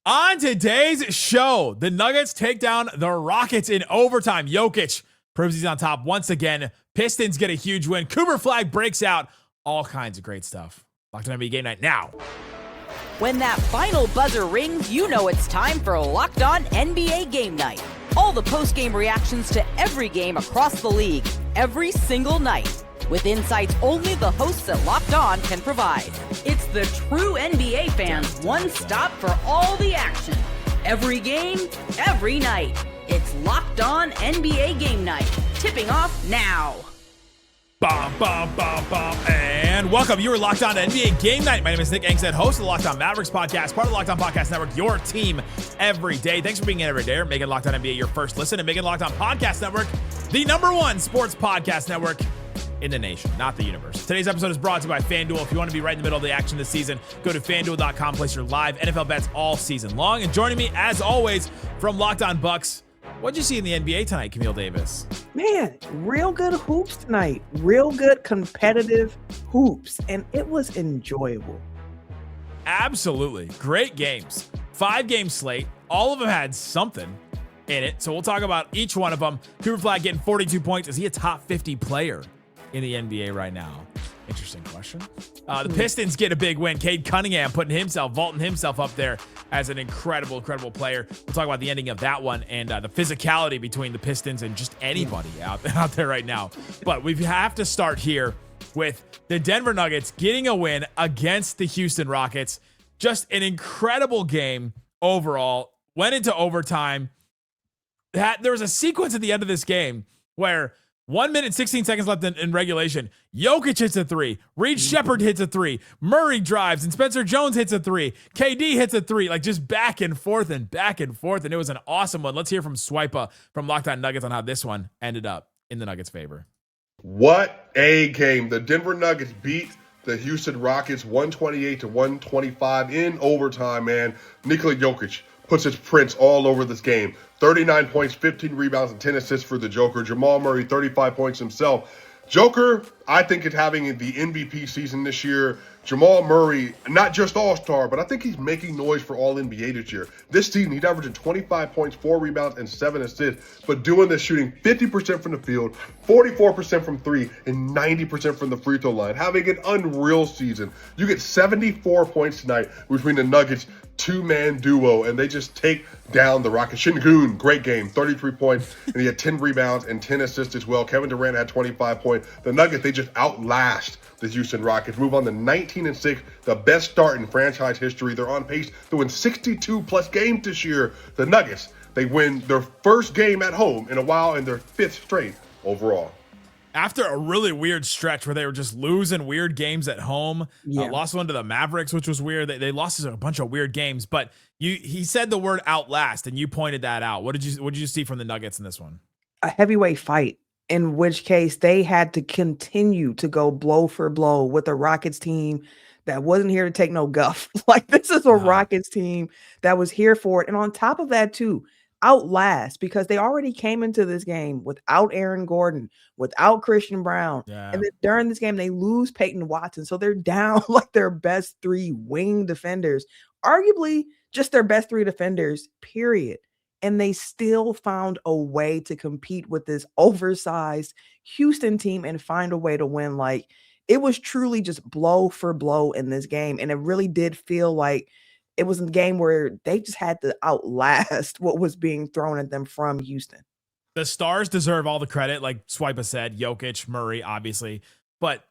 On today's show, the Nuggets take down the Rockets in overtime. Jokic proves he's on top once again. Pistons get a huge win. Flagg breaks out. All kinds of great stuff. Locked on NBA Game Night now. When that final buzzer rings, you know it's time for Locked On NBA Game Night. All the post-game reactions to every game across the league, every single night, with insights only the hosts at Locked On can provide. It's the true NBA fans' one stop for all the action. Every game, every night. It's Locked On NBA Game Night. Tipping off now. Bum, bum, bum, bum, and welcome. You are Locked On NBA Game Night. My name is Nick Angstadt, host of the Locked On Mavericks podcast, part of the Locked On Podcast Network, your team every day. Thanks for being in every day. Making Locked On NBA your first listen, and making Locked On Podcast Network the #1 sports podcast network in the nation, not the universe. Today's episode is brought to you by FanDuel. If you want to be right in the middle of the action this season, go to FanDuel.com, place your live NFL bets all season long. And joining me, as always, from Locked On Bucks, what'd you see in the NBA tonight, Camille Davis? Man, real good hoops tonight. Real good competitive hoops. And it was enjoyable. Absolutely. Great games. 5-game slate. All of them had something in it. So we'll talk about each one of them. Flagg getting 42 points. Is he a top 50 player in the NBA right now? Interesting question. The Pistons get a big win. Cade Cunningham vaulting himself up there as an incredible player. We'll talk about the ending of that one and the physicality between the Pistons and just anybody out there right now. But we have to start here with the Denver Nuggets getting a win against the Houston Rockets. Just an incredible game overall. Went into overtime. There was a sequence at the end of this game where 1 minute, 16 seconds left in regulation. Jokic hits a three. Reed Shepherd hits a three. Murray drives, and Spencer Jones hits a three. KD hits a three. Like, just back and forth. And it was an awesome one. Let's hear from Swipa from Locked On Nuggets on how this one ended up in the Nuggets' favor. What a game. The Denver Nuggets beat the Houston Rockets 128-125 in overtime, man. Nikola Jokic puts his prints all over this game. 39 points, 15 rebounds, and 10 assists for the Joker. Jamal Murray, 35 points himself. Joker, I think, is having the MVP season this year. Jamal Murray, not just all-star, but I think he's making noise for all-NBA this year. This season, he's averaging 25 points, 4 rebounds, and 7 assists, but doing this, shooting 50% from the field, 44% from three, and 90% from the free throw line. Having an unreal season. You get 74 points tonight between the Nuggets two-man duo, and they just take down the Rockets. Sengun, great game, 33 points, and he had 10 rebounds and 10 assists as well. Kevin Durant had 25 points. The Nuggets, they just outlast the Houston Rockets, move on to 19-6, the best start in franchise history. They're on pace to win 62-plus games this year. The Nuggets, they win their first game at home in a while and their 5th straight overall. After a really weird stretch where they were just losing weird games at home, lost one to the Mavericks, which was weird. They lost a bunch of weird games, but he said the word outlast, and you pointed that out. What did you see from the Nuggets in this one? A heavyweight fight, in which case they had to continue to go blow for blow with a Rockets team that wasn't here to take no guff. Like, this is a Rockets team that was here for it. And on top of that, too, outlast, because they already came into this game without Aaron Gordon, without Christian Brown. Yeah. And then during this game, they lose Peyton Watson. So they're down like their best 3 wing defenders, arguably just their best 3 defenders, period. And they still found a way to compete with this oversized Houston team and find a way to win. Like, it was truly just blow for blow in this game. And it really did feel like it was a game where they just had to outlast what was being thrown at them from Houston. The stars deserve all the credit, like Swipa said, Jokic, Murray, obviously. But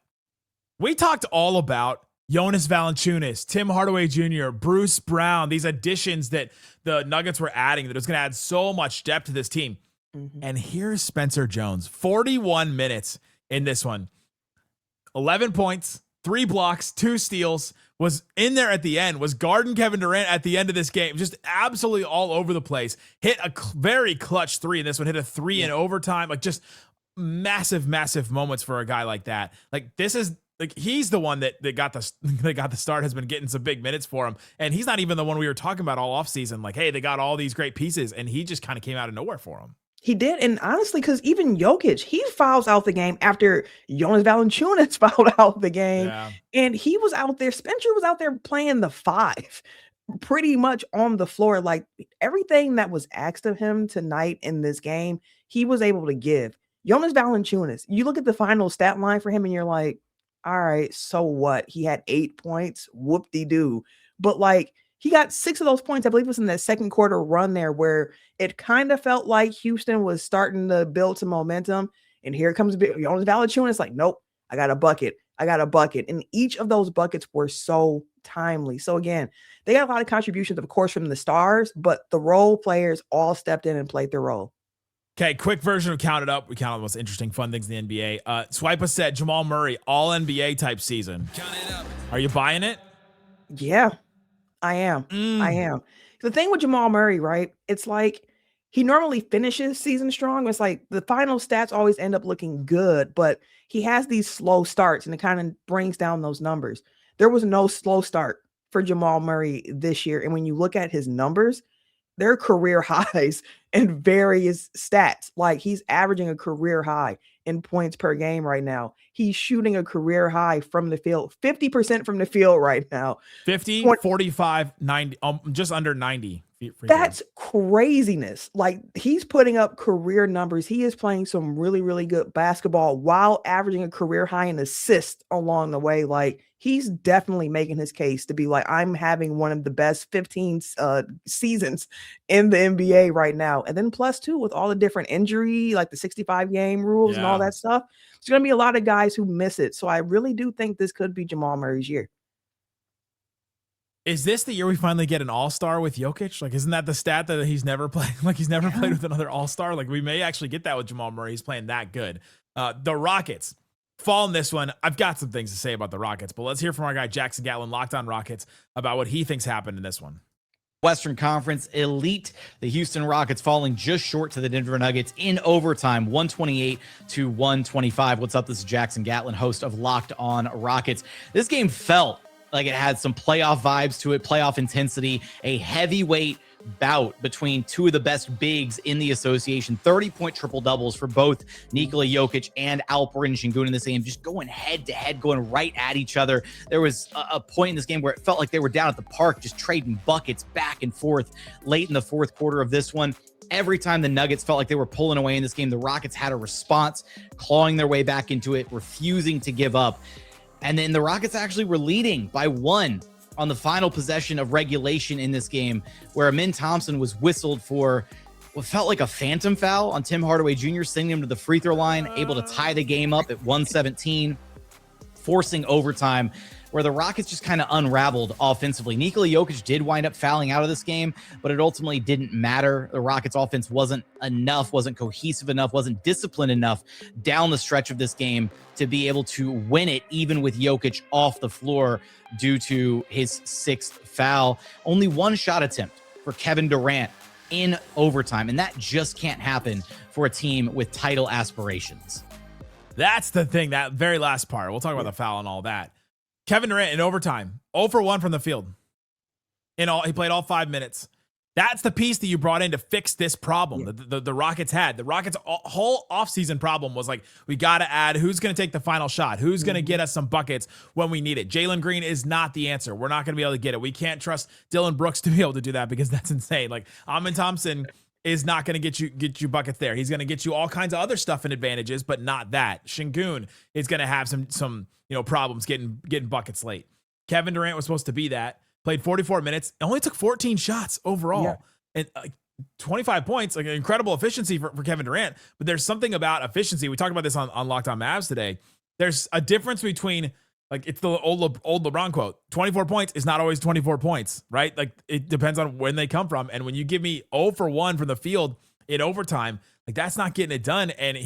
we talked all about Jonas Valanciunas, Tim Hardaway Jr., Bruce Brown, these additions that the Nuggets were adding that was going to add so much depth to this team. Mm-hmm. And here's Spencer Jones, 41 minutes in this one. 11 points, 3 blocks, 2 steals, was in there at the end, was guarding Kevin Durant at the end of this game, just absolutely all over the place. Hit a very clutch 3 in this one, hit a 3 in overtime, like just massive moments for a guy like that. Like, this is, like, he's the one that got the start, has been getting some big minutes for him. And he's not even the one we were talking about all offseason. Like, hey, they got all these great pieces, and he just kind of came out of nowhere for him. He did. And honestly, because even Jokic, he fouls out the game after Jonas Valanciunas fouled out the game. Yeah. And he was out there. Spencer was out there playing the 5. pretty much on the floor. Like everything that was asked of him tonight in this game, he was able to give. Jonas Valanciunas, you look at the final stat line for him and you're like, all right, so what? He had 8 points, whoop-de-doo. But like he got 6 of those points, I believe it was in that second quarter run there where it kind of felt like Houston was starting to build some momentum. And here comes Jonas Valanciunas like, nope, I got a bucket. I got a bucket. And each of those buckets were so timely. So again, they got a lot of contributions, of course, from the stars, but the role players all stepped in and played their role. Okay, quick version of Count It Up. We count the most interesting, fun things in the NBA. Swipa said Jamal Murray, all NBA type season. Count it up. Are you buying it? Yeah, I am. I am. The thing with Jamal Murray, right? It's like he normally finishes season strong. It's like the final stats always end up looking good, but he has these slow starts and it kind of brings down those numbers. There was no slow start for Jamal Murray this year. And when you look at his numbers, they're career highs in various stats. Like he's averaging a career high in points per game right now. He's shooting a career high from the field, 50% from the field right now. 50, 45, 90, just under 90. That's craziness. Like he's putting up career numbers. He is playing some really, really good basketball while averaging a career high in assists along the way. Like he's definitely making his case to be like, I'm having one of the best 15 seasons in the NBA right now. And then plus two with all the different injury, like the 65 game rules and all that stuff. There's going to be a lot of guys who miss it. So I really do think this could be Jamal Murray's year. Is this the year we finally get an all-star with Jokic? Like, isn't that the stat that he's never played? Like, he's never played with another all-star. Like, we may actually get that with Jamal Murray. He's playing that good. The Rockets fall in this one. I've got some things to say about the Rockets, but let's hear from our guy, Jackson Gatlin, Locked On Rockets, about what he thinks happened in this one. Western Conference elite, the Houston Rockets falling just short to the Denver Nuggets in overtime, 128-125. What's up? This is Jackson Gatlin, host of Locked On Rockets. This game felt like it had some playoff vibes to it, playoff intensity, a heavyweight bout between two of the best bigs in the association, 30-point triple-doubles for both Nikola Jokic and Alperen Sengun in this game, just going head-to-head, going right at each other. There was a point in this game where it felt like they were down at the park, just trading buckets back and forth late in the fourth quarter of this one. Every time the Nuggets felt like they were pulling away in this game, the Rockets had a response, clawing their way back into it, refusing to give up. And then the Rockets actually were leading by 1 on the final possession of regulation in this game, where Amin Thompson was whistled for what felt like a phantom foul on Tim Hardaway Jr., sending him to the free throw line, able to tie the game up at 117, forcing overtime, where the Rockets just kind of unraveled offensively. Nikola Jokic did wind up fouling out of this game, but it ultimately didn't matter. The Rockets offense wasn't enough, wasn't cohesive enough, wasn't disciplined enough down the stretch of this game to be able to win it, even with Jokic off the floor due to his 6th foul. Only 1 shot attempt for Kevin Durant in overtime, and that just can't happen for a team with title aspirations. That's the thing, that very last part. We'll talk about the foul and all that. Kevin Durant in overtime, 0 for 1 from the field. He played all 5 minutes. That's the piece that you brought in to fix this problem that the Rockets had. The Rockets' whole offseason problem was like, we got to add who's going to take the final shot, who's going to get us some buckets when we need it. Jaylen Green is not the answer. We're not going to be able to get it. We can't trust Dylan Brooks to be able to do that because that's insane. Like Amin Thompson is not going to get you buckets there. He's going to get you all kinds of other stuff and advantages, but not that. Sengun is going to have some problems getting buckets late. Kevin Durant was supposed to be that. Played 44 minutes. Only took 14 shots overall. And 25 points, like an incredible efficiency for Kevin Durant. But there's something about efficiency. We talked about this on Locked On Mavs today. There's a difference between, like, it's the old LeBron quote. 24 points is not always 24 points, right? Like, it depends on when they come from. And when you give me 0 for 1 from the field in overtime, like, that's not getting it done. And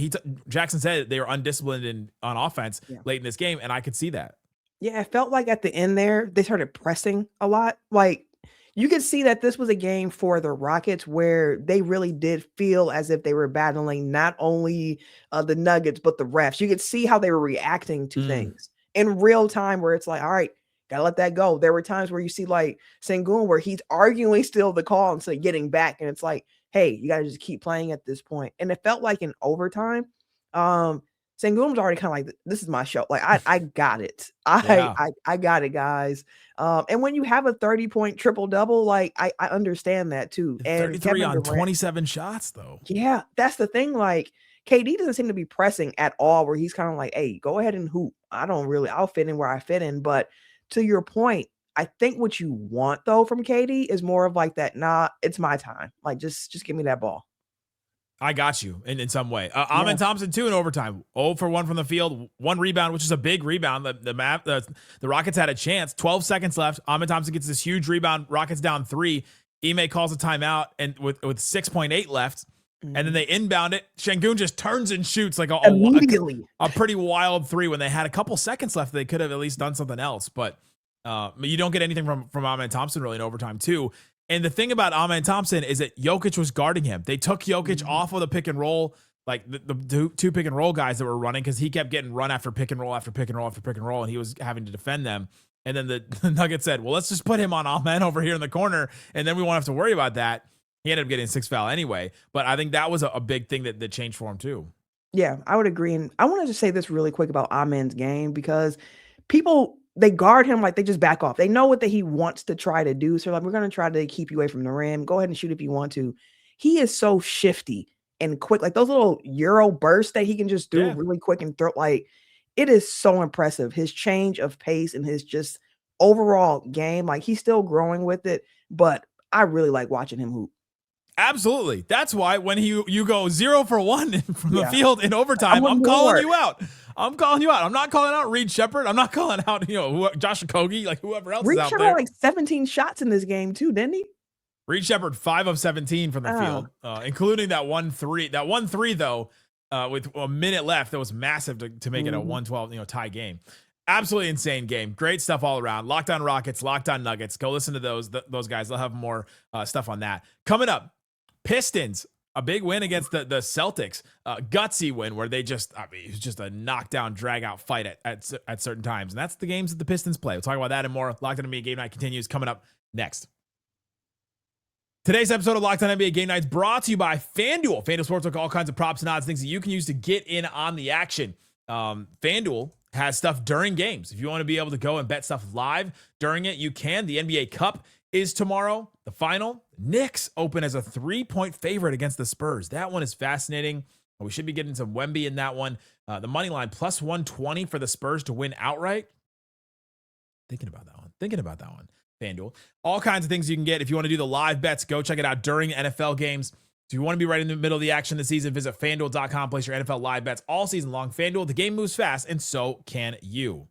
Jackson said they were undisciplined on offense late in this game, and I could see that. Yeah, it felt like at the end there, they started pressing a lot. Like, you could see that this was a game for the Rockets where they really did feel as if they were battling not only the Nuggets, but the refs. You could see how they were reacting to things in real time, where it's like, all right, gotta let that go. There were times where you see like Sengun where he's arguing still the call instead of getting back. And it's like, hey, you gotta just keep playing at this point. And it felt like in overtime, Sengun's already kind of like, this is my show. Like I got it. Yeah. I got it, guys. And when you have a 30-point triple double, like I understand that too. And 33 Kevin on Durant, 27 shots though. yeah, that's the thing. Like KD doesn't seem to be pressing at all, where he's kind of like, hey, go ahead and hoop. I'll fit in where I fit in. But to your point, I think what you want though from KD is more of like that, nah, it's my time. Like just give me that ball. I got you in some way. Amen Thompson, too, in overtime. 0 for 1 from the field. 1 rebound, which is a big rebound. The Rockets had a chance. 12 seconds left. Amen Thompson gets this huge rebound. Rockets down 3. Ime calls a timeout and with 6.8 left. And then they inbound it. Sengun just turns and shoots like immediately. A pretty wild 3 when they had a couple seconds left. They could have at least done something else. But you don't get anything from Amen Thompson really in overtime, too. And the thing about Amen Thompson is that Jokic was guarding him. They took Jokic off of the pick and roll, like the two pick and roll guys that were running, because he kept getting run after pick and roll after pick and roll after pick and roll, and he was having to defend them. And then the Nuggets said, well, let's just put him on Amen over here in the corner, and then we won't have to worry about that. He ended up getting a 6th foul anyway. But I think that was a big thing that changed for him too. Yeah, I would agree. And I want to just say this really quick about Amen's game, because people, they guard him like they just back off. They know what he wants to try to do. So like, we're going to try to keep you away from the rim. Go ahead and shoot if you want to. He is so shifty and quick. Like those little Euro bursts that he can just do really quick and throw. Like it is so impressive. His change of pace and his just overall game. Like he's still growing with it, but I really like watching him hoop. Absolutely. That's why when you go 0 for 1 from the field in overtime, I'm calling you out. I'm not calling out Reed Shepherd. I'm not calling out, Josh Okogie, like whoever else is out there. Reed Shepherd had like 17 shots in this game too, didn't he? Reed Shepherd 5 of 17 from the field, including that 1-3. That 1-3 though, with a minute left, that was massive to make it a 1-12 tie game. Absolutely insane game. Great stuff all around. Locked On Rockets, Locked On Nuggets. Go listen to those guys. They'll have more stuff on that coming up. Pistons, a big win against the Celtics. Gutsy win where it was just a knockdown, drag-out fight at certain times. And that's the games that the Pistons play. We'll talk about that and more. Locked On NBA Game Night continues coming up next. Today's episode of Locked On NBA Game Night is brought to you by FanDuel. FanDuel Sportsbook, all kinds of props and odds, things that you can use to get in on the action. FanDuel has stuff during games. If you want to be able to go and bet stuff live during it, you can. The NBA Cup is tomorrow, the final. Knicks open as a 3-point favorite against the Spurs. That one is fascinating. We should be getting some Wemby in that one. The money line plus 120 for the Spurs to win outright. Thinking about that one. FanDuel. All kinds of things you can get. If you want to do the live bets, go check it out during NFL games. If you want to be right in the middle of the action this season, visit FanDuel.com. Place your NFL live bets all season long. FanDuel, the game moves fast, and so can you.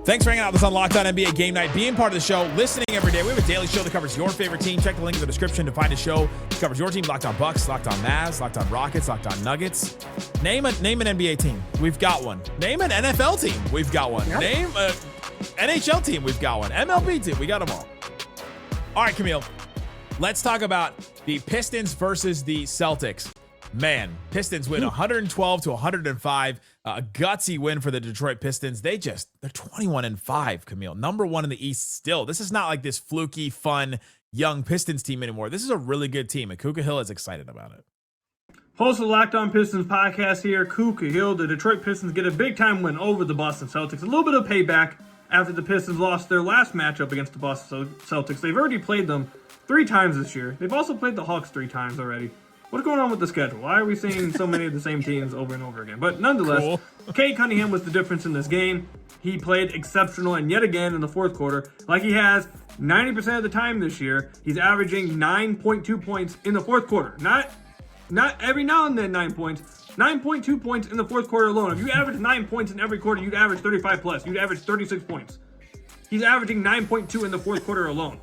Thanks for hanging out with us on Locked On NBA Game Night, being part of the show, listening every day. We have a daily show that covers your favorite team. Check the link in the description to find a show that covers your team. Locked On Bucks, Locked On Mavs, Locked On Rockets, Locked On Nuggets. Name an NBA team. We've got one. Name an NFL team. We've got one. Yep. Name an NHL team. We've got one. MLB team. We got them all. All right, Camille. Let's talk about the Pistons versus the Celtics. Man, Pistons win 112-105. A gutsy win for the Detroit Pistons. They're 21-5, Camille. Number 1 in the East still. This is not like this fluky, fun, young Pistons team anymore. This is a really good team, and Kuka Hill is excited about it. Host of the Locked On Pistons podcast here, Kuka Hill. The Detroit Pistons get a big-time win over the Boston Celtics. A little bit of payback after the Pistons lost their last matchup against the Boston Celtics. They've already played them 3 times this year. They've also played the Hawks 3 times already. What's going on with the schedule? Why are we seeing so many of the same teams over and over again? But nonetheless, Cade Cunningham was the difference in this game. He played exceptional, and yet again in the fourth quarter, like he has 90% of the time this year, he's averaging 9.2 points in the fourth quarter. Not every now and then 9 points. 9.2 points in the fourth quarter alone. If you average 9 points in every quarter, you'd average 35 plus. You'd average 36 points. He's averaging 9.2 in the fourth quarter alone.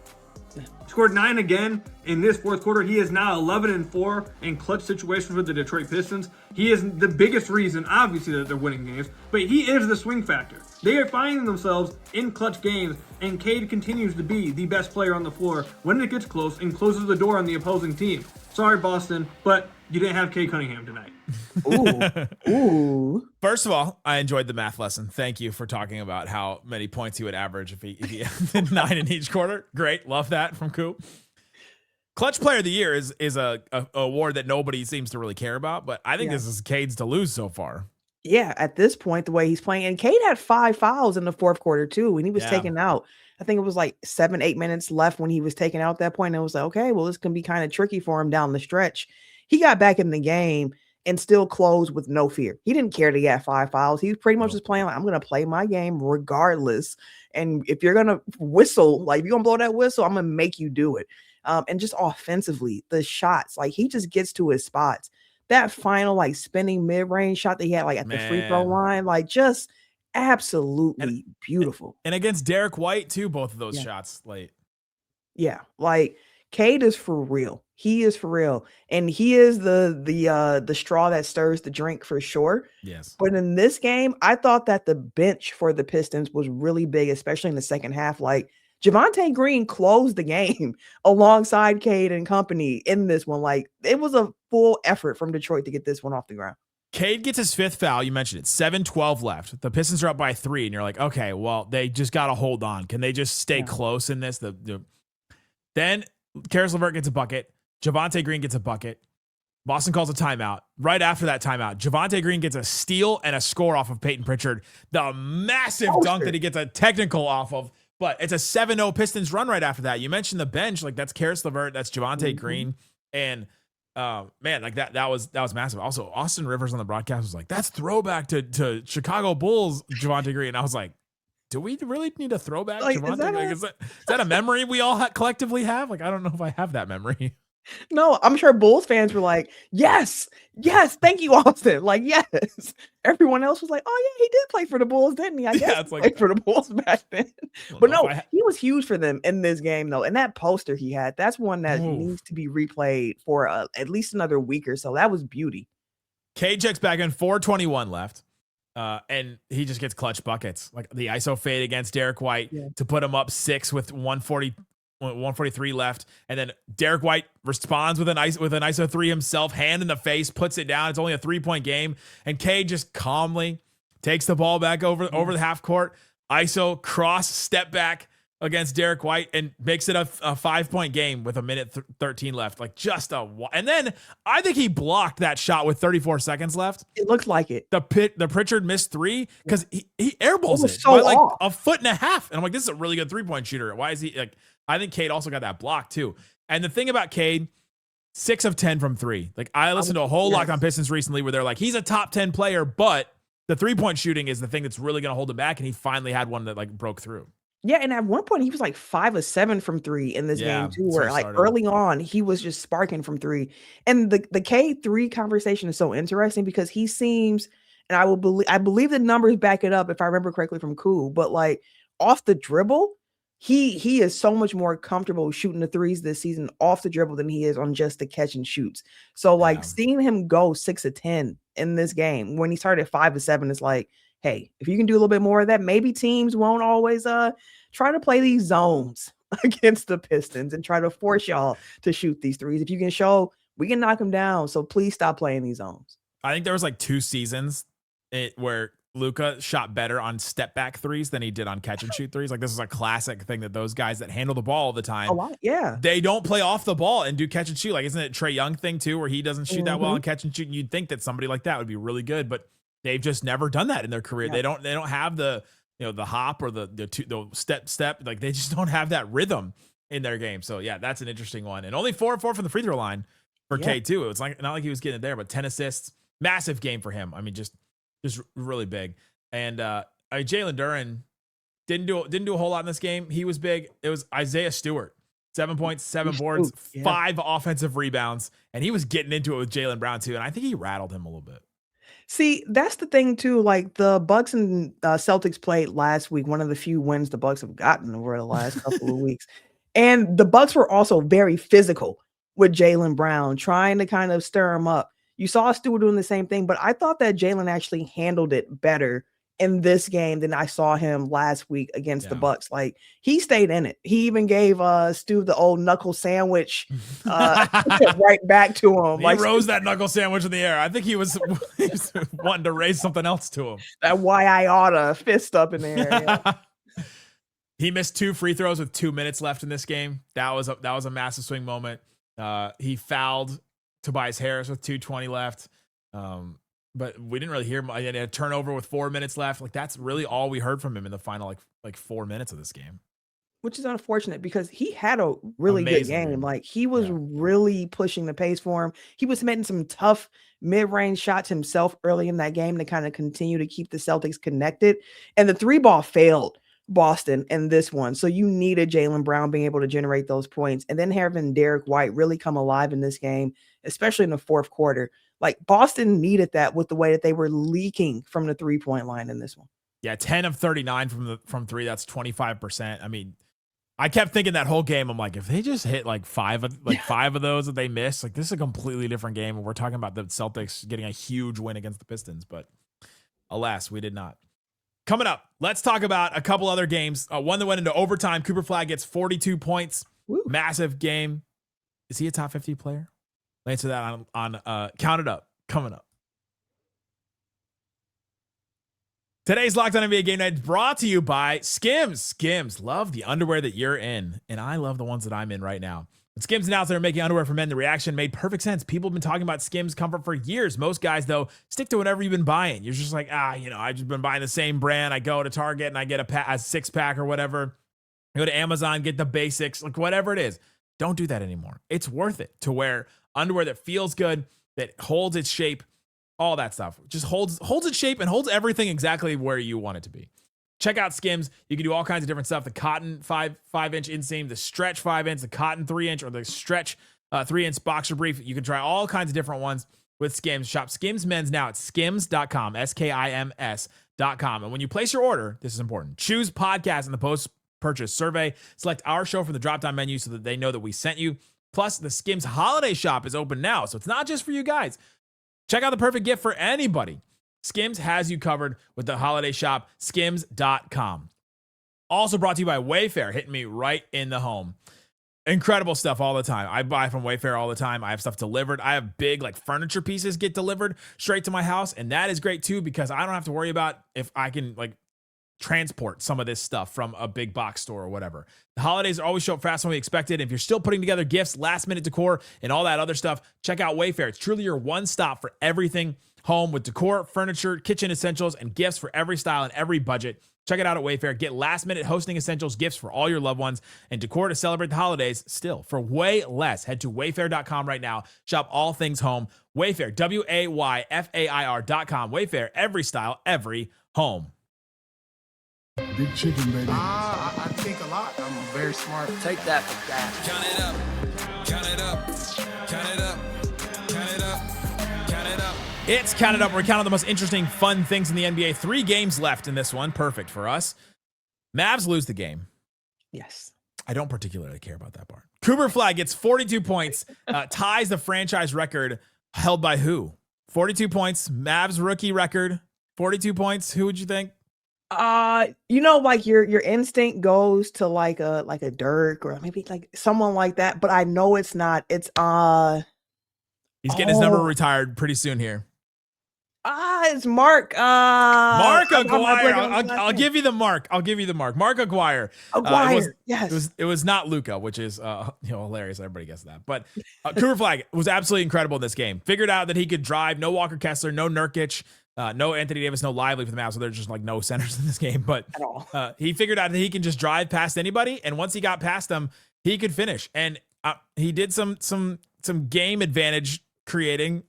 Scored 9 again in this fourth quarter. He is now 11-4 in clutch situations with the Detroit Pistons. He is the biggest reason, obviously, that they're winning games, but he is the swing factor. They are finding themselves in clutch games, and Cade continues to be the best player on the floor when it gets close and closes the door on the opposing team. Sorry, Boston, but you didn't have Cade Cunningham tonight. Ooh. First of all, I enjoyed the math lesson. Thank you for talking about how many points he would average if he did 9 in each quarter. Great. Love that from Coop. Clutch Player of the Year is a award that nobody seems to really care about, but I think this is Cade's to lose so far. Yeah, at this point, the way he's playing, and Cade had 5 fouls in the fourth quarter too, when he was taken out. I think it was like 7-8 minutes left when he was taken out at that point. And it was like, okay, well, this can be kind of tricky for him down the stretch. He got back in the game and still closed with no fear. He didn't care that he had 5 fouls. He was pretty much just playing like, I'm going to play my game regardless. And if you're going to whistle, like if you're going to blow that whistle, I'm going to make you do it. And just offensively, the shots, like he just gets to his spots. That final like spinning mid-range shot that he had like at the free throw line, like just absolutely beautiful. And against Derek White too, both of those shots late. Yeah, like Cade is for real. He is for real. And he is the straw that stirs the drink for sure. Yes. But in this game, I thought that the bench for the Pistons was really big, especially in the second half. Like Javonte Green closed the game alongside Cade and company in this one. Like it was a full effort from Detroit to get this one off the ground. Cade gets his 5th foul. You mentioned it. 7-12 left. The Pistons are up by 3, and you're like, okay, well, they just got to hold on. Can they just stay close in this? Then Karis LeVert gets a bucket. Javonte Green gets a bucket. Boston calls a timeout. Right after that timeout, Javonte Green gets a steal and a score off of Peyton Pritchard. The massive dunk that he gets a technical off of. But it's a 7-0 Pistons run right after that. You mentioned the bench. Like, that's Karis LeVert. That's Javonte Green. And, man, like that was massive. Also, Austin Rivers on the broadcast was like, that's throwback to Chicago Bulls, Javonte Green. And I was like, do we really need a throwback? Like, Javonte? Is that a memory we all collectively have? Like, I don't know if I have that memory. No, I'm sure Bulls fans were like, yes, thank you, Austin. Like, yes. Everyone else was like, oh, yeah, he did play for the Bulls, didn't he? I guess it's like, played for the Bulls back then. But no, he was huge for them in this game, though. And that poster he had, that's one that needs to be replayed for at least another week or so. That was beauty. Cade checks back in, 4:21 left. And he just gets clutch buckets. Like the ISO fade against Derek White to put him up 6 with 143 left, and then Derek White responds with an ISO 3 himself, hand in the face, puts it down. It's only a 3-point game, and Cade just calmly takes the ball back over the half court, ISO cross step back against Derek White, and makes it a 5-point game with a minute 13 left. Like and then I think he blocked that shot with 34 seconds left. It looks like it. The Pritchard missed 3 because he airballs it so by like off. 1.5 feet, and I'm like, this is a really good 3-point shooter. Why is he like? I think Cade also got that block too. And the thing about Cade, 6 of 10 from 3. Like I listened to a whole Locked On Pistons recently where they're like, he's a top 10 player, but the 3-point shooting is the thing that's really going to hold him back. And he finally had one that like broke through. Yeah, and at one point he was like 5 of 7 from 3 in this game too, where like early on he was just sparking from 3. And the K3 conversation is so interesting because he seems, and I believe the numbers back it up if I remember correctly from Cool, but like off the dribble, he is so much more comfortable shooting the threes this season off the dribble than he is on just the catch and shoots. So like seeing him go 6 of 10 in this game when he started 5 of 7 is like, hey, if you can do a little bit more of that, maybe teams won't always try to play these zones against the Pistons and try to force y'all to shoot these threes. If you can show we can knock them down, so please stop playing these zones. I think there was like 2 seasons where Luka shot better on step back threes than he did on catch and shoot threes. Like this is a classic thing that those guys that handle the ball all the time, a lot, they don't play off the ball and do catch and shoot. Like, isn't it Trae Young thing too, where he doesn't shoot that well on catch and shoot? And you'd think that somebody like that would be really good, but they've just never done that in their career. They don't have the the hop or the step. Like they just don't have that rhythm in their game. So yeah, that's an interesting one. And only 4 of 4 from the free throw line for Cade too. It was like not like he was getting it there, but 10 assists, massive game for him. I mean, just really big. And Jaylen Durant didn't do a whole lot in this game. He was big. It was Isaiah Stewart, 7 points, 7 boards, 5 offensive rebounds, and he was getting into it with Jaylen Brown too. And I think he rattled him a little bit. See, that's the thing too. Like the Bucks and Celtics played last week, one of the few wins the Bucks have gotten over the last couple of weeks. And the Bucks were also very physical with Jaylen Brown, trying to kind of stir him up. You saw Stewart doing the same thing, but I thought that Jaylen actually handled it better in this game than I saw him last week against the Bucks. Like he stayed in it. He even gave Stu the old knuckle sandwich right back to him. He rose that knuckle sandwich in the air. I think he was wanting to raise something else to him. That why I oughta fist up in the air. Yeah. He missed 2 free throws with 2 minutes left in this game. That was a massive swing moment. He fouled Tobias Harris with 2:20 left. But we didn't really hear him. He had a turnover with 4 minutes left. Like, that's really all we heard from him in the final like 4 minutes of this game. Which is unfortunate because he had a really good game. Like, he was really pushing the pace for him. He was making some tough mid-range shots himself early in that game to kind of continue to keep the Celtics connected. And the 3-ball failed Boston in this one. So you needed Jaylen Brown being able to generate those points. And then having Derek White really come alive in this game, especially in the fourth quarter. Like, Boston needed that with the way that they were leaking from the 3-point line in this one. Yeah, 10 of 39 from three. That's 25%. I mean, I kept thinking that whole game, I'm like, if they just hit like five of those that they missed, like, this is a completely different game. And we're talking about the Celtics getting a huge win against the Pistons, but alas, we did not. Coming up, let's talk about a couple other games. One that went into overtime. Cooper Flagg gets 42 points. Woo. Massive game. Is he a top 50 player? Answer that on Count It Up, coming up. Today's Locked On NBA Game Night brought to you by Skims. Skims, love the underwear that you're in, and I love the ones that I'm in right now. When Skims announced they're making underwear for men, the reaction made perfect sense. People have been talking about Skims comfort for years. Most guys, though, stick to whatever you've been buying. You're just like, I've just been buying the same brand. I go to Target and I get a 6-pack or whatever. I go to Amazon, get the basics, like whatever it is. Don't do that anymore. It's worth it to wear underwear that feels good, that holds its shape, all that stuff. Just holds its shape and holds everything exactly where you want it to be. Check out Skims. You can do all kinds of different stuff. The cotton 5-inch inseam, the stretch 5-inch, the cotton 3-inch, or the stretch 3-inch boxer brief. You can try all kinds of different ones with Skims. Shop Skims Men's now at skims.com, SKIMS.com. And when you place your order, this is important. Choose podcast in the post-purchase survey. Select our show from the drop-down menu so that they know that we sent you. Plus, the Skims holiday shop is open now, so it's not just for you guys. Check out the perfect gift for anybody. Skims has you covered with the holiday shop, skims.com. Also brought to you by Wayfair, hitting me right in the home. Incredible stuff all the time. I buy from Wayfair all the time. I have stuff delivered. I have big furniture pieces get delivered straight to my house, and that is great too because I don't have to worry about if I can transport some of this stuff from a big box store or whatever. The holidays always show up faster than we expected. If you're still putting together gifts, last minute decor, and all that other stuff, check out Wayfair. It's truly your one stop for everything home with decor, furniture, kitchen essentials, and gifts for every style and every budget. Check it out at Wayfair. Get last minute hosting essentials, gifts for all your loved ones, and decor to celebrate the holidays still for way less. Head to wayfair.com right now. Shop all things home. Wayfair, WAYFAIR.com. Wayfair, every style, every home. Big chicken, baby. I think a lot. I'm very smart. Take that for that. Count it up. Count it up. Count it up. Count it up. Count it up. It's Count It Up. We're counting the most interesting, fun things in the NBA. 3 games left in this one. Perfect for us. Mavs lose the game. Yes. I don't particularly care about that part. Cooper Flagg gets 42 points, ties the franchise record held by who? 42 points. Mavs rookie record. 42 points. Who would you think? Your instinct goes to like a Dirk or maybe like someone like that, but I know it's not. It's he's getting his number retired pretty soon here. It's Mark. Mark Aguirre. I'll give you the mark. Mark Aguirre. Yes. It was not Luka, which is hilarious. Everybody gets that. But Cooper Flagg was absolutely incredible in this game. Figured out that he could drive. No Walker Kessler. No Nurkic. No Anthony Davis, no Lively for the Mavs, so there's just no centers in this game. But he figured out that he can just drive past anybody, and once he got past them, he could finish. And he did some game advantage creating,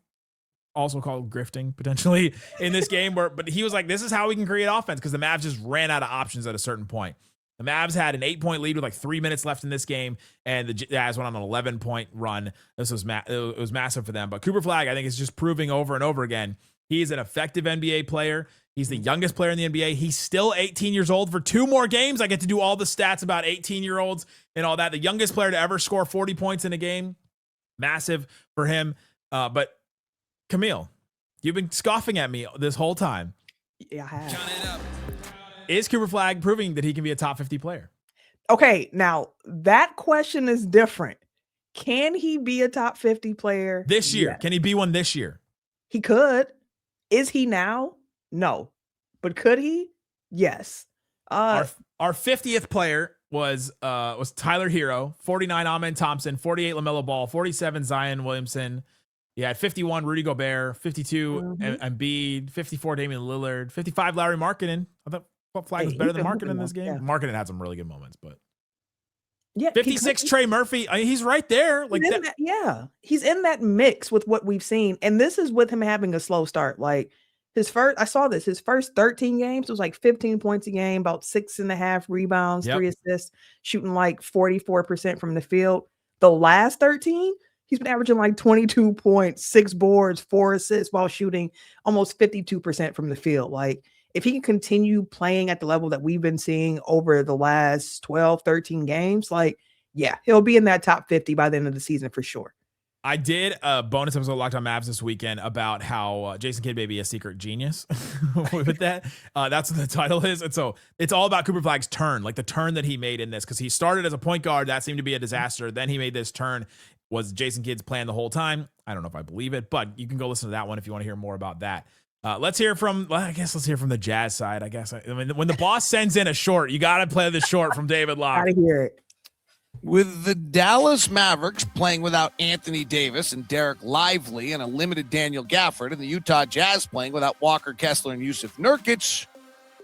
also called grifting potentially in this game. But he was like, this is how we can create offense because the Mavs just ran out of options at a certain point. The Mavs had an 8-point lead with 3 minutes left in this game, and the Jazz went on an 11-point run. This was it was massive for them. But Cooper Flagg, I think, is just proving over and over again. He is an effective NBA player. He's the youngest player in the NBA. He's still 18 years old. For 2 more games, I get to do all the stats about 18-year-olds and all that. The youngest player to ever score 40 points in a game. Massive for him. But Camille, you've been scoffing at me this whole time. Yeah, I have. Count it up. Is Cooper Flagg proving that he can be a top 50 player? Okay, now that question is different. Can he be a top 50 player this year? Yes. Can he be one this year? He could. Is he now? No. But could he? Yes. Our 50th player was Tyler Hero, 49 Amen Thompson, 48 LaMelo Ball, 47 Zion Williamson. He had 51 Rudy Gobert, 52 Embiid, 54 Damian Lillard, 55 Larry Markkinen. I thought Flagg was better than Markkinen in this game. Yeah. Markkinen had some really good moments, but 56 he Trey Murphy. I mean, he's right there. Like that. He's in that mix with what we've seen, and this is with him having a slow start. Like his first 13 games was like 15 points a game, about 6.5 rebounds, 3 assists, shooting like 44% from the field. The last 13, he's been averaging like 22 points, 6 boards, 4 assists while shooting almost 52% from the field. Like if he can continue playing at the level that we've been seeing over the last 12, 13 games, like, yeah, he'll be in that top 50 by the end of the season for sure. I did a bonus episode of Locked On Mavs this weekend about how Jason Kidd may be a secret genius with that. That's what the title is. And so it's all about Cooper Flagg's turn, like the turn that he made in this, because he started as a point guard. That seemed to be a disaster. Then he made this turn. Was Jason Kidd's plan the whole time? I don't know if I believe it, but you can go listen to that one if you want to hear more about that. Let's hear from the Jazz side. I mean, when the boss sends in a short, you got to play the short from David Locke. Gotta hear it. With the Dallas Mavericks playing without Anthony Davis and Derek Lively and a limited Daniel Gafford, and the Utah Jazz playing without Walker Kessler and Yusuf Nurkic,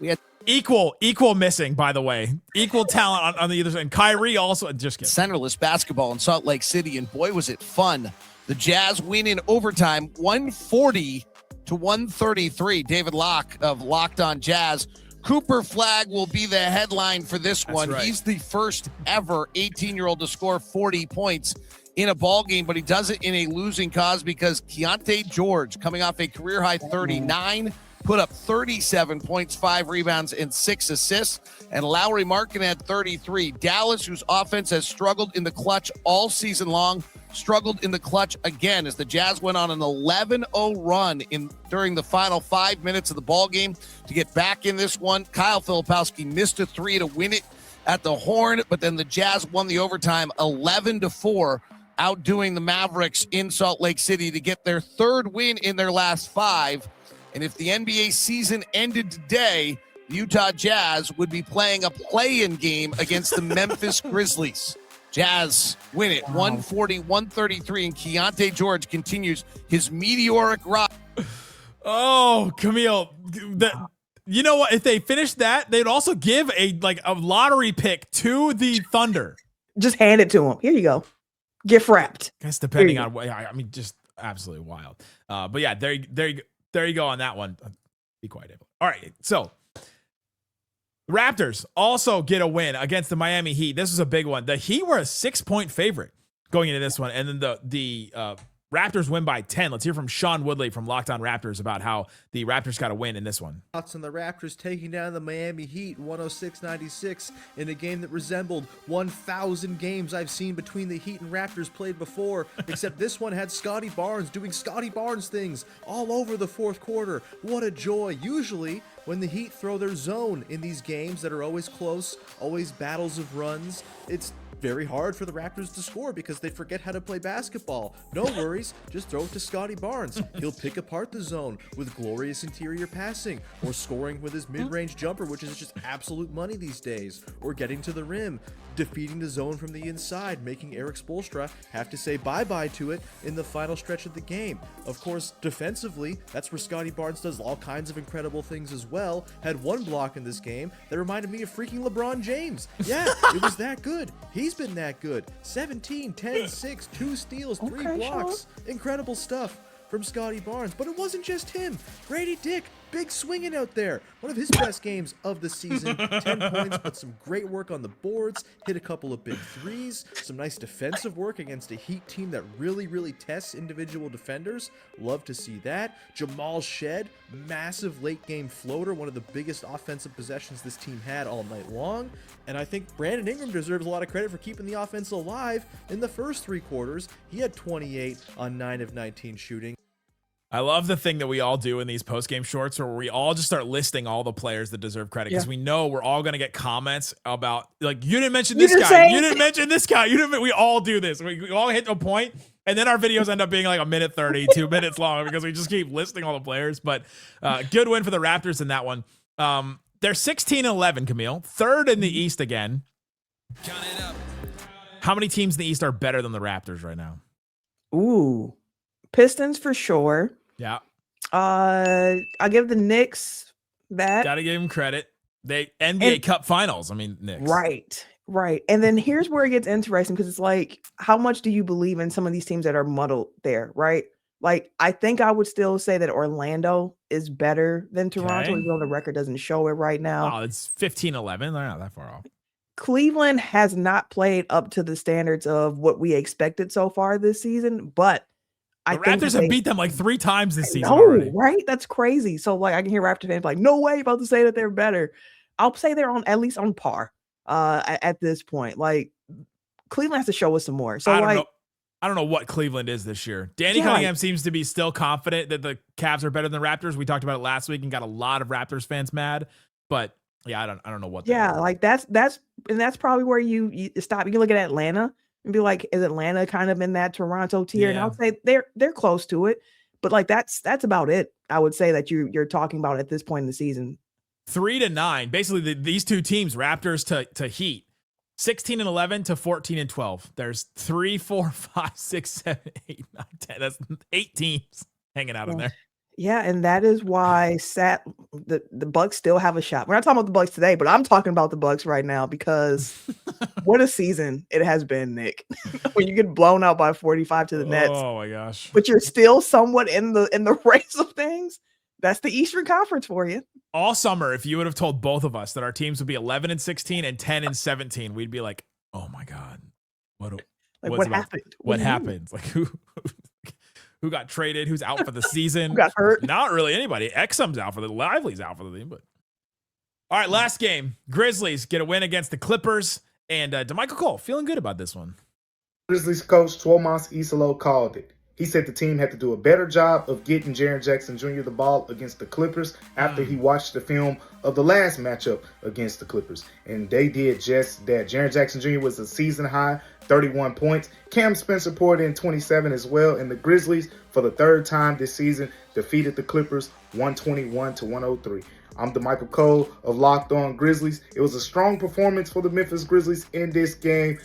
we had equal missing, by the way. Equal talent on the other side. And Kyrie also, just kidding. Centerless basketball in Salt Lake City, and boy, was it fun. The Jazz win in overtime, 140-133. David Locke of Locked On Jazz. Cooper Flagg will be the headline for this one. Right. He's the first ever 18-year-old to score 40 points in a ball game, but he does it in a losing cause because Keontae George, coming off a career-high 39, put up 37 points, 5 rebounds, and 6 assists. And Lauri Markkanen had 33. Dallas, whose offense has struggled in the clutch all season long, struggled in the clutch again as the Jazz went on an 11-0 run during the final 5 minutes of the ball game to get back in this one. Kyle Filipowski missed a 3 to win it at the Horn, but then the Jazz won the overtime 11-4, outdoing the Mavericks in Salt Lake City to get their 3rd win in their last 5. And if the NBA season ended today, Utah Jazz would be playing a play-in game against the Memphis Grizzlies. Jazz win it 140-133, and Keontae George continues his meteoric rise. Oh, Camille, you know what? If they finished that, they'd also give a lottery pick to the Thunder. Just hand it to him. Here you go. Gift wrapped. Guess depending on what, I mean, just absolutely wild. But yeah, there you go on that one. Be quiet, Abel. All right, so Raptors also get a win against the Miami Heat. This was a big one. The Heat were a 6-point favorite going into this one, and then the Raptors win by 10. Let's hear from Sean Woodley from Locked On Raptors about how the Raptors got a win in this one. Thoughts on the Raptors taking down the Miami Heat 106-96 in a game that resembled 1,000 games I've seen between the Heat and Raptors played before, except this one had Scotty Barnes doing Scotty Barnes things all over the fourth quarter. What a joy. Usually, when the Heat throw their zone in these games that are always close, always battles of runs, it's very hard for the Raptors to score because they forget how to play basketball. No worries, just throw it to Scotty Barnes. He'll pick apart the zone with glorious interior passing, or scoring with his mid-range jumper, which is just absolute money these days, or getting to the rim, defeating the zone from the inside, making Eric Spoelstra have to say bye-bye to it in the final stretch of the game. Of course, defensively, that's where Scotty Barnes does all kinds of incredible things as well. Had one block in this game that reminded me of freaking LeBron James. Yeah, it was that good. He's been that good. 17, 10, 6, 2 steals, 3 blocks. Incredible stuff from Scotty Barnes. But it wasn't just him. Grady Dick, big swinging out there. One of his best games of the season. 10 points, but some great work on the boards. Hit a couple of big threes. Some nice defensive work against a Heat team that really tests individual defenders. Love to see that. Jamal Shed, massive late game floater. One of the biggest offensive possessions this team had all night long. And I think Brandon Ingram deserves a lot of credit for keeping the offense alive in the first 3 quarters. He had 28 on 9 of 19 shooting. I love the thing that we all do in these post-game shorts where we all just start listing all the players that deserve credit because we know we're all going to get comments about, like, you didn't mention this guy. You didn't mention this guy. We all do this. We all hit a point, and then our videos end up being like 1:30, 2 minutes long because we just keep listing all the players. But good win for the Raptors in that one. They're 16-11, Camille. 3rd in the East again. Count it up. How many teams in the East are better than the Raptors right now? Ooh, Pistons for sure. Yeah. I give the Knicks that. Got to give them credit. They NBA Cup Finals. I mean, Knicks. Right. And then here's where it gets interesting because it's like, how much do you believe in some of these teams that are muddled there, right? Like, I think I would still say that Orlando is better than Toronto, even though the record doesn't show it right now. Oh, it's 15-11. They're not that far off. Cleveland has not played up to the standards of what we expected so far this season, but The Raptors have beat them like 3 times this season No, already. right? That's crazy. So, like, I can hear Raptor fans like, no way about to say that they're better. I'll say they're at least on par at this point. Like, Cleveland has to show us some more. So, I don't know what Cleveland is this year. Danny Cunningham seems to be still confident that the Cavs are better than the Raptors. We talked about it last week and got a lot of Raptors fans mad. But yeah, I don't know what. Like that's probably where you stop. You can look at Atlanta and be like, is Atlanta kind of in that Toronto tier? And I'll say they're close to it. But like that's about it. I would say that you're talking about at this point in the season. 3-9. Basically, these two teams, Raptors to Heat. 16-11 to 14-12. There's 3, 4, 5, 6, 7, 8, 9, 10. That's 8 teams hanging out in there. Yeah, and that is why the Bucks still have a shot. We're not talking about the Bucks today, but I'm talking about the Bucks right now because what a season it has been, Nick. When you get blown out by 45 to the Nets. Oh my gosh. But you're still somewhat in the race of things. That's the Eastern Conference for you. All summer, if you would have told both of us that our teams would be 11-16 and 10-17, we'd be like, "Oh my god, what happened? What happened? Like who got traded? Who's out for the season? Who got hurt? Not really anybody. Exum's out for the Lively's out for the team, but all right, last game. Grizzlies get a win against the Clippers, and DeMichael Cole feeling good about this one. Grizzlies coach Tuomas Isalo called it. He said the team had to do a better job of getting Jaren Jackson Jr. the ball against the Clippers after he watched the film of the last matchup against the Clippers. And they did just that. Jaren Jackson Jr. was a season high, 31 points. Cam Spencer poured in 27 as well. And the Grizzlies, for the third time this season, defeated the Clippers 121-103. I'm DeMichael Cole of Locked On Grizzlies. It was a strong performance for the Memphis Grizzlies in this game.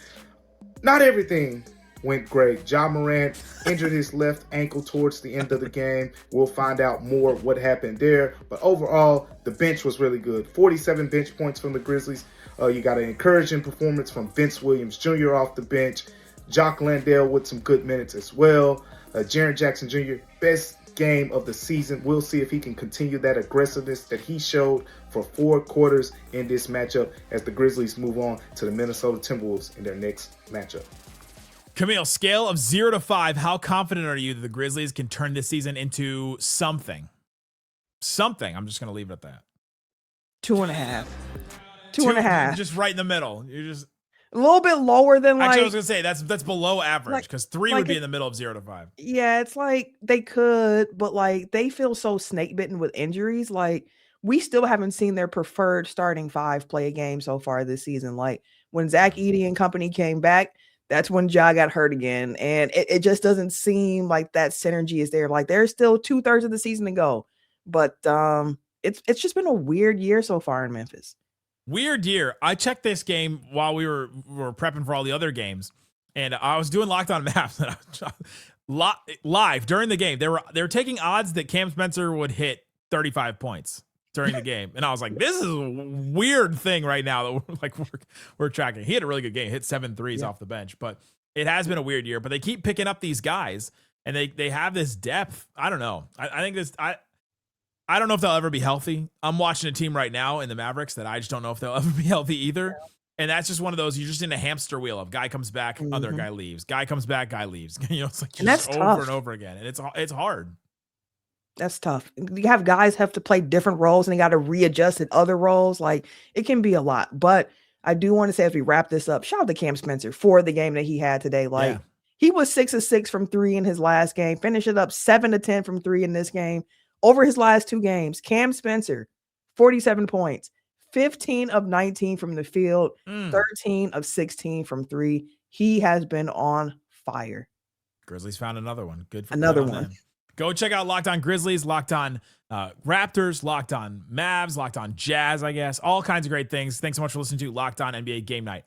Not everything went great. Ja Morant injured his left ankle towards the end of the game. We'll find out more what happened there. But overall, the bench was really good. 47 bench points from the Grizzlies. You got an encouraging performance from Vince Williams Jr. off the bench. Jock Landale with some good minutes as well. Jaren Jackson Jr., best game of the season. We'll see if he can continue that aggressiveness that he showed for 4 quarters in this matchup as the Grizzlies move on to the Minnesota Timberwolves in their next matchup. Camille, scale of 0 to 5, how confident are you that the Grizzlies can turn this season into something? Something. I'm just going to leave it at that. 2.5. 2.5. Just right in the middle. You're just a little bit lower than Actually, I was going to say that's below average because 3 would be in the middle of 0 to 5. Yeah, it's like they could, but like they feel so snake bitten with injuries. Like we still haven't seen their preferred starting 5 play a game so far this season. Like when Zach Edey and company came back, that's when Ja got hurt again. And it just doesn't seem like that synergy is there. Like there's still 2/3 of the season to go. But it's just been a weird year so far in Memphis. Weird year. I checked this game while we were prepping for all the other games. And I was doing Locked On Maps and live during the game. They were taking odds that Cam Spencer would hit 35 points during the game. And I was like, this is a weird thing right now that we're tracking. He had a really good game, hit 7 threes off the bench, but it has been a weird year, but they keep picking up these guys and they have this depth. I don't know. I think I don't know if they'll ever be healthy. I'm watching a team right now in the Mavericks that I just don't know if they'll ever be healthy either. And that's just one of those, you're just in a hamster wheel of guy comes back, other guy leaves, guy comes back, guy leaves. It's like just over tough. And over again. And it's hard. That's tough. You have guys have to play different roles and they got to readjust in other roles. Like it can be a lot, but I do want to say as we wrap this up, shout out to Cam Spencer for the game that he had today. Like he was 6 of 6 from 3 in his last game, finished it up 7 of 10 from 3 in this game. Over his last 2 games, Cam Spencer, 47 points, 15 of 19 from the field, 13 of 16 from 3. He has been on fire. Grizzlies found another one. Good for another them. one. Go check out Locked On Grizzlies, Locked On Raptors, Locked On Mavs, Locked On Jazz, I guess. All kinds of great things. Thanks so much for listening to Locked On NBA Game Night.